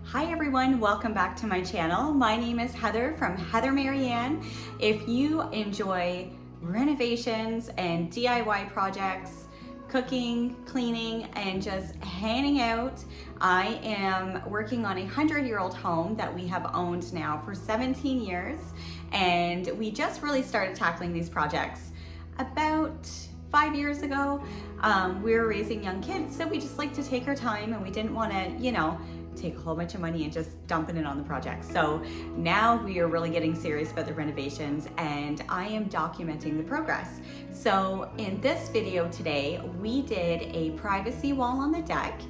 Hi everyone, welcome back to my channel. My name is Heather from Heather Marianne. If you enjoy renovations and DIY projects, cooking, cleaning, and just hanging out, I am working on a 100-year-old home that we have owned now for 17 years. And we just really started tackling these projects about 5 years ago. We were raising young kids, so we just like to take our time and we didn't want to, take a whole bunch of money and just dumping it on the project. So now we are really getting serious about the renovations and I am documenting the progress. So in this video today, we did a privacy wall on the deck.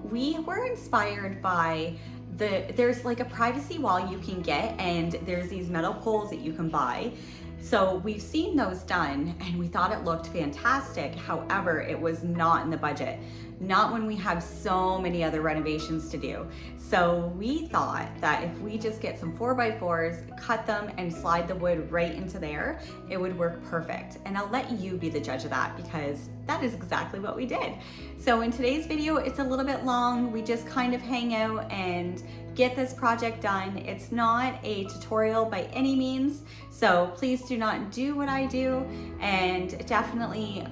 We were inspired by there's like a privacy wall you can get and there's these metal poles that you can buy. So we've seen those done and we thought it looked fantastic. However, it was not in the budget, not when we have so many other renovations to do. So we thought that if we just get some 4x4s, cut them and slide the wood right into there, it would work perfect. And I'll let you be the judge of that because that is exactly what we did. So in today's video, it's a little bit long. We just kind of hang out and get this project done. It's not a tutorial by any means, so please do not do what I do, and definitely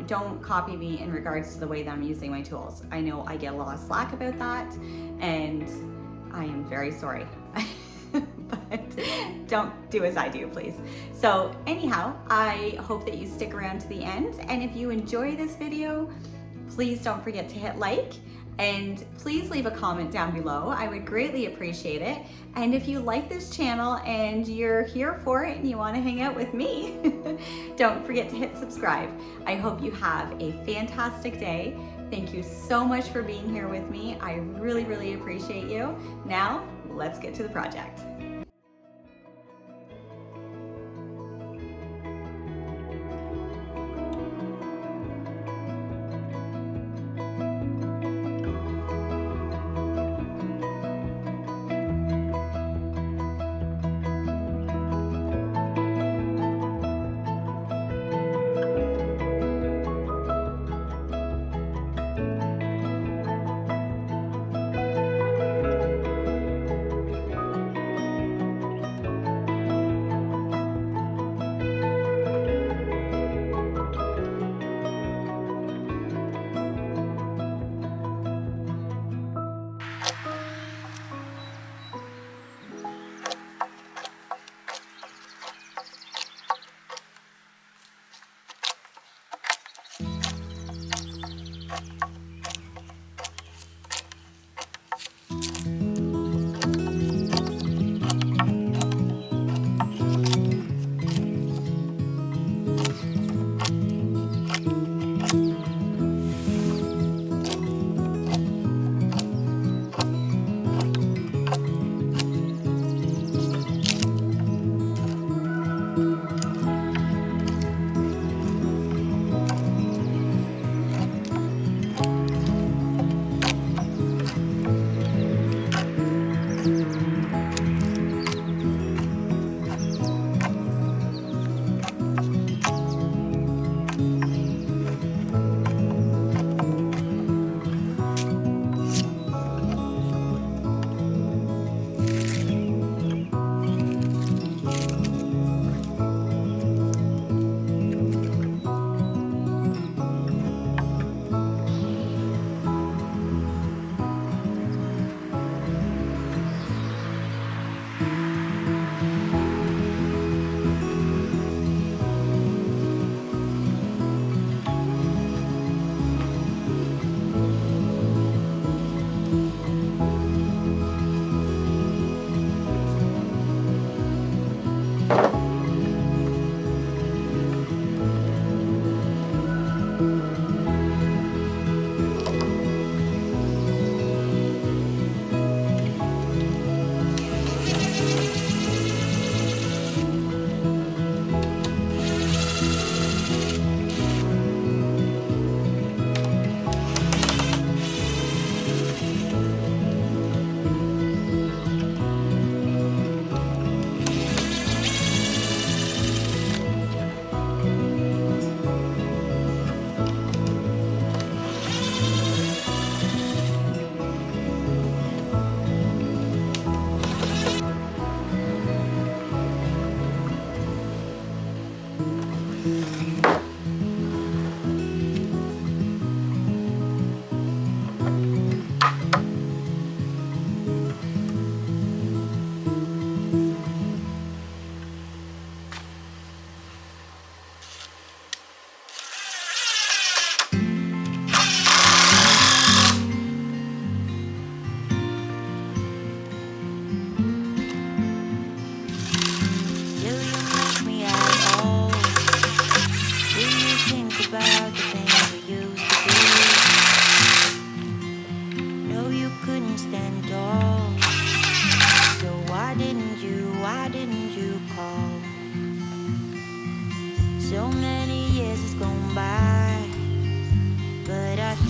don't copy me in regards to the way that I'm using my tools. I know I get a lot of slack about that, and I am very sorry. But don't do as I do, please. So anyhow, I hope that you stick around to the end, and if you enjoy this video, please don't forget to hit like, and please leave a comment down below. I would greatly appreciate it. And if you like this channel and you're here for it and you want to hang out with me, don't forget to hit subscribe. I hope you have a fantastic day. Thank you so much for being here with me. I really, really appreciate you. Now, let's get to the project.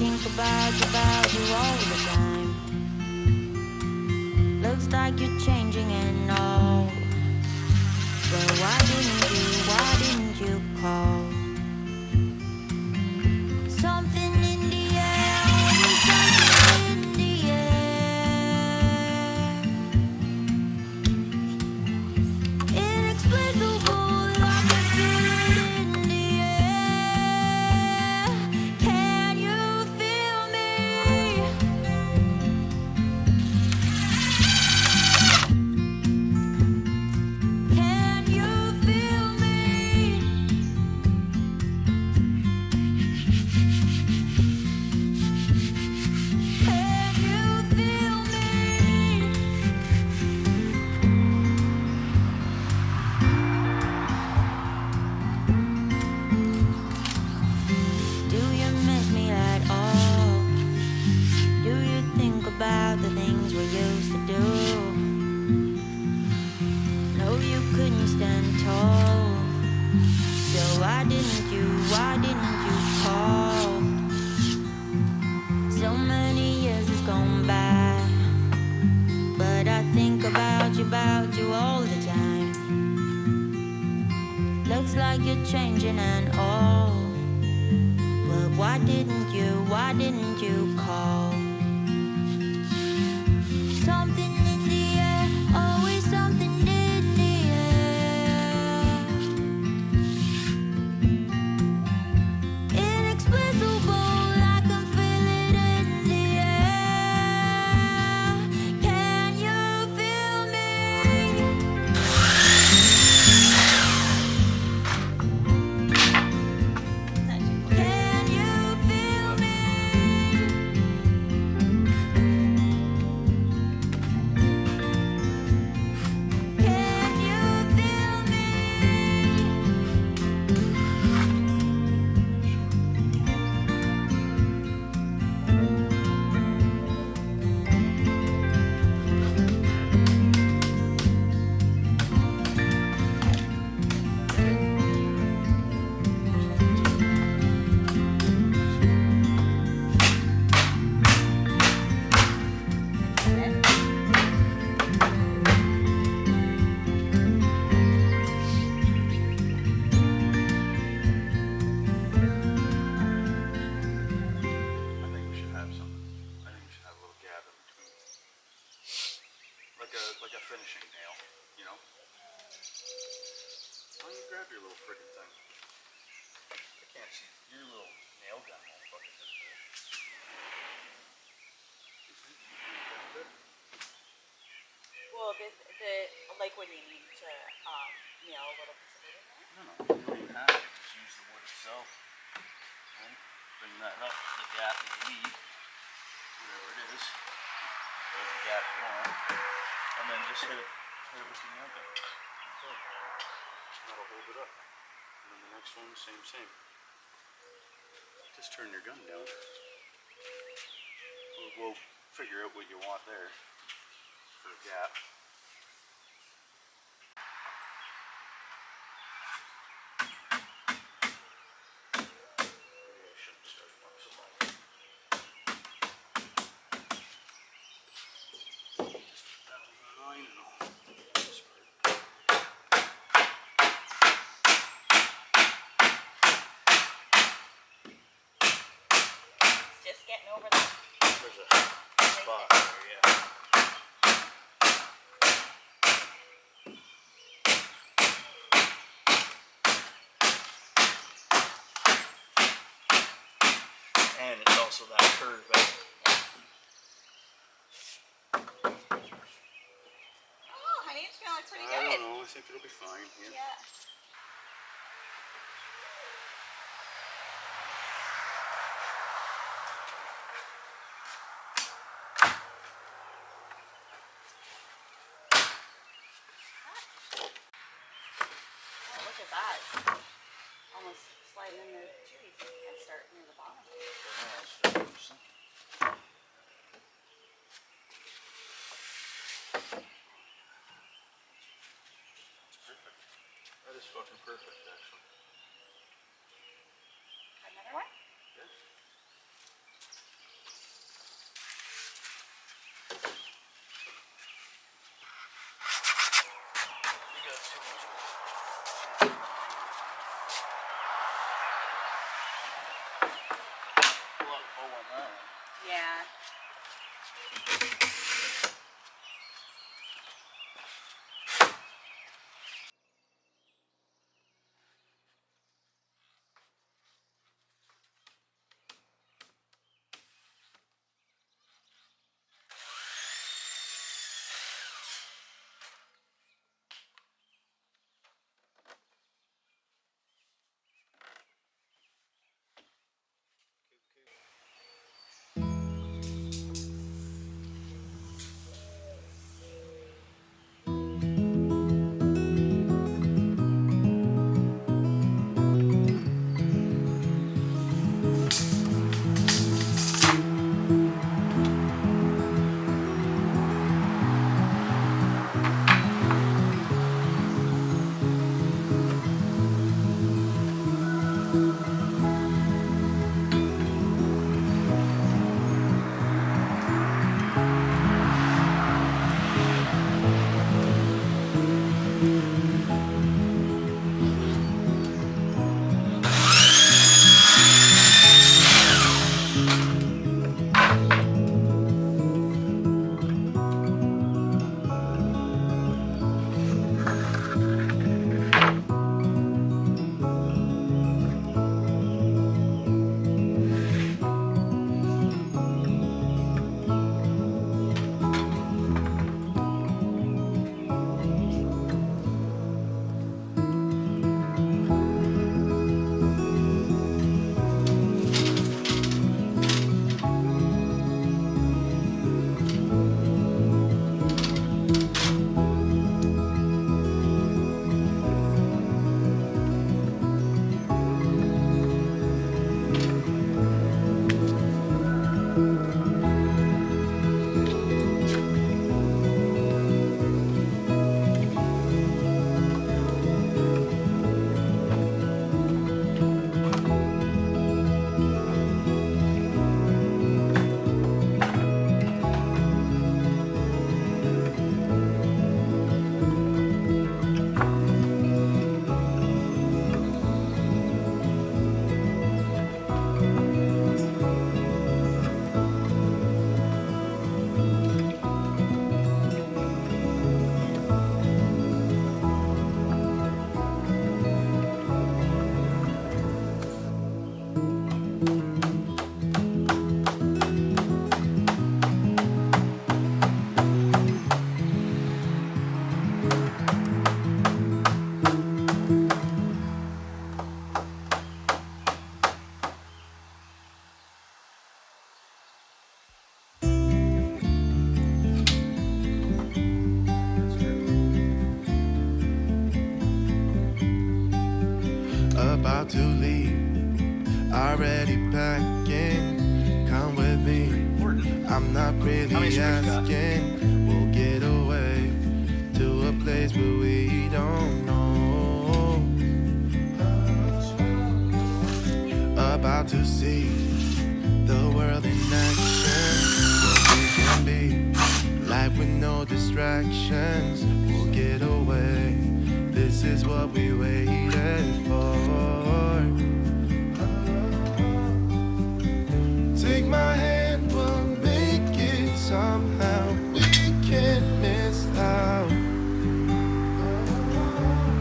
think about you all the time. Looks like you're changing and all. But why didn't you call? Something in the air, always something in the air. Inexplicable, I can feel it in the air. Can you feel me? Can you feel me? Can you feel me? Do you miss me at all? Do you think about the things we used to do? No, you couldn't stand tall. So why didn't you call? So many years has gone by, but I think about you all the time. Looks like you're changing and all. But why didn't you call? Something in the air, always something in the air. Inexplicable, I can feel it in the air. Can you feel me? Can you feel me? Can you feel me? I think we should have something. I think we should have a little gap in between. Like a finishing nail, you know? Why don't you grab your little friggin' thing? I can't see your little nail gun all fucking this way. You see? Down a bit? Well, the like when you need to nail a little piece of wood in there. No, you don't even have to. Just use the wood itself. Okay? Bring that up to the gap that you need. Whatever it is. Whatever gap you want. And then just hit it with your nail gun. Okay. That'll hold it up. And then the next one, same. Just turn your gun down. We'll figure out what you want there for a gap. Maybe I shouldn't start them up so long. Just put that line and all. This part. It's just getting over that. There's a spot there, yeah. And it's also that curve out. Oh, honey, it's feeling pretty I good. don't know, I think it'll be fine here. Yeah. Oh, look at that. Almost sliding in there too easy. And start near the bottom. That is fucking perfect, actually. Another one? Yes. about to leave, already packing. Come with me, I'm not really asking. We'll get away to a place where we don't know. About to see the world in action, what we can be, life with no distractions. We'll get away, this is what we waited for. Take my hand, we'll make it somehow. We can't miss out.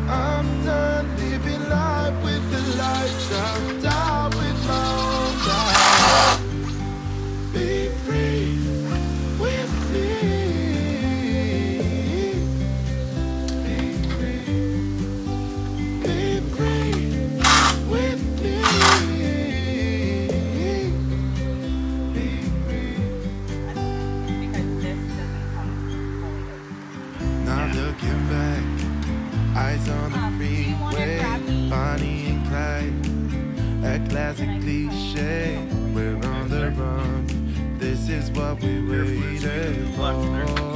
I'm done living life with the lights out. Die with my own life. Be free with me. Be free. Be free with me. Be free. Because this doesn't come fully open. Not looking back, eyes on the Do you wanna freeway, grab me? Bonnie and Clyde, a classic cliche. We're on the run, this is what we waited for.